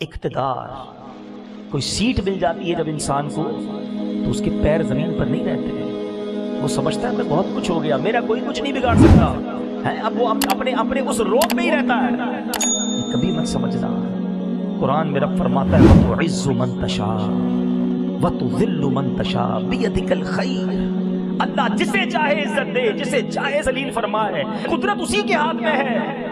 اقتدار. کوئی سیٹ مل جاتی ہے جب انسان کو تو اس کے پیر زمین پر نہیں رہتے ہیں. وہ سمجھتا ہے میں بہت کچھ ہو گیا, میرا کوئی کچھ نہیں بگاڑ سکتا ہے. اب وہ اپنے اس روپ میں ہی رہتا ہے. کبھی مت سمجھنا. قرآن میں رب فرماتا ہے وَتُعِزُّ مَن تَشَاءُ وَتُذِلُّ مَن تَشَاءُ بِيَدِكَ الْخَيْرُ. اللہ جسے چاہے عزت دے, جسے چاہے ذلیل فرمائے. قدرت اسی کے ہاتھ میں ہے.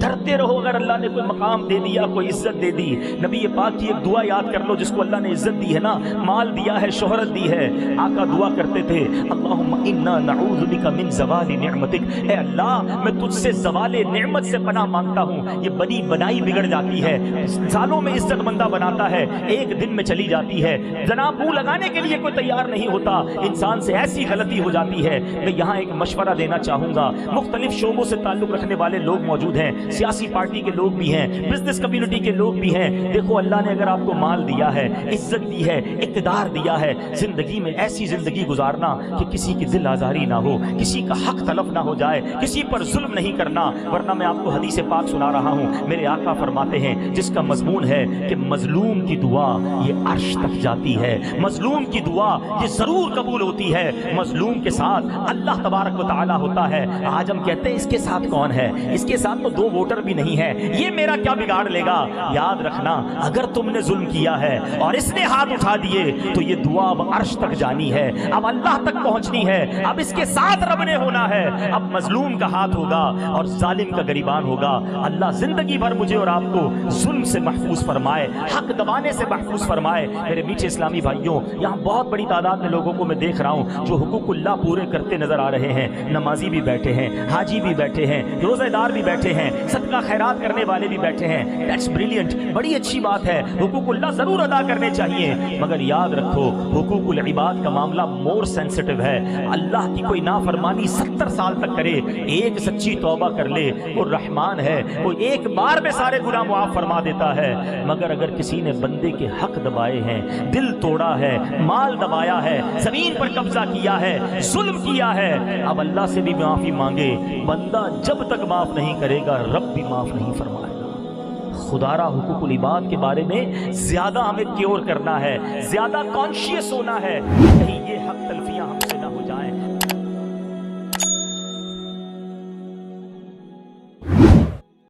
ڈرتے رہو. اگر اللہ نے کوئی مقام دے دیا, کوئی عزت دے دی, نبی پاک کی ایک دعا یاد کر لو جس کو اللہ نے عزت دی ہے نا, مال دیا ہے, شہرت دی ہے. آقا دعا کرتے تھے اللہم انا نعوذ بک من زوال نعمتک. اے اللہ میں تجھ سے زوال نعمت سے پناہ مانگتا ہوں. یہ بنی بنائی بگڑ جاتی ہے, سالوں میں عزت مندہ بناتا ہے, ایک دن میں چلی جاتی ہے. جناب منہ لگانے کے لیے کوئی تیار نہیں ہوتا, انسان سے ایسی غلطی ہو جاتی ہے. میں یہاں ایک مشورہ دینا چاہوں گا. مختلف شعبوں سے تعلق رکھنے والے لوگ موجود ہیں, سیاسی پارٹی کے لوگ بھی ہیں, بزنس کمیونٹی کے لوگ بھی ہیں. دیکھو اللہ نے اگر آپ کو مال دیا ہے, عزت دی ہے, اقتدار دیا ہے, زندگی میں ایسی زندگی گزارنا کہ کسی کی دل آزاری نہ ہو, کسی کا حق تلف نہ ہو جائے, کسی پر ظلم نہیں کرنا. ورنہ میں آپ کو حدیث پاک سنا رہا ہوں. میرے آقا فرماتے ہیں جس کا مضمون ہے کہ مظلوم کی دعا یہ عرش تک جاتی ہے, مظلوم کی دعا یہ ضرور قبول ہوتی ہے. مظلوم کے ساتھ اللہ تبارک و تعالی ہوتا ہے. آج ہم کہتے ہیں اس کے ساتھ کون ہے, اس کے ساتھ تو 2 ووٹر بھی نہیں ہے, یہ میرا کیا بگاڑ لے گا. یاد رکھنا اگر تم نے ظلم کیا ہے اور اس نے ہاتھ اٹھا دیے تو یہ دعا اب عرش تک جانی ہے, اب اللہ تک پہنچنی ہے, اب اس کے ساتھ رب نے ہونا ہے. اب مظلوم کا ہاتھ ہوگا اور ظالم کا گریبان ہوگا. اللہ زندگی بھر مجھے اور آپ کو ظلم سے محفوظ فرمائے, حق دبانے سے محفوظ فرمائے. میرے میٹھے اسلامی بھائیوں, یہاں بہت بڑی تعداد میں لوگوں کو میں دیکھ رہا ہوں جو حقوق اللہ پورے کرتے نظر آ رہے ہیں. نمازی بھی بیٹھے ہیں, حاجی بھی بیٹھے ہیں, روزہ دار بھی بیٹھے ہیں, صدقہ خیرات کرنے والے بھی بیٹھے ہیں. دیٹس بریلینٹ, بڑی اچھی بات ہے. حقوق اللہ ضرور ادا کرنے چاہیے, مگر یاد رکھو حقوق العباد کا معاملہ مور سینسٹیو ہے. اللہ کی کوئی نافرمانی 70 سال تک کرے, ایک سچی توبہ کر لے, وہ رحمان ہے, وہ ایک بار میں سارے گناہ معاف فرما دیتا ہے. مگر اگر کسی نے بندے کے حق دبائے ہیں, دل توڑا ہے, مال دبایا ہے, زمین پر قبضہ کیا ہے, ظلم کیا ہے, اب اللہ سے بھی معافی مانگے. بندہ جب تک معاف نہیں کرے گا رب بھی معاف نہیں فرمائے گا. خدا را حقوق العباد کے بارے میں زیادہ ہمیں کیور کرنا ہے, زیادہ کانشیس ہونا ہے, کہیں یہ حق تلفیاں ہم سے نہ ہو جائیں.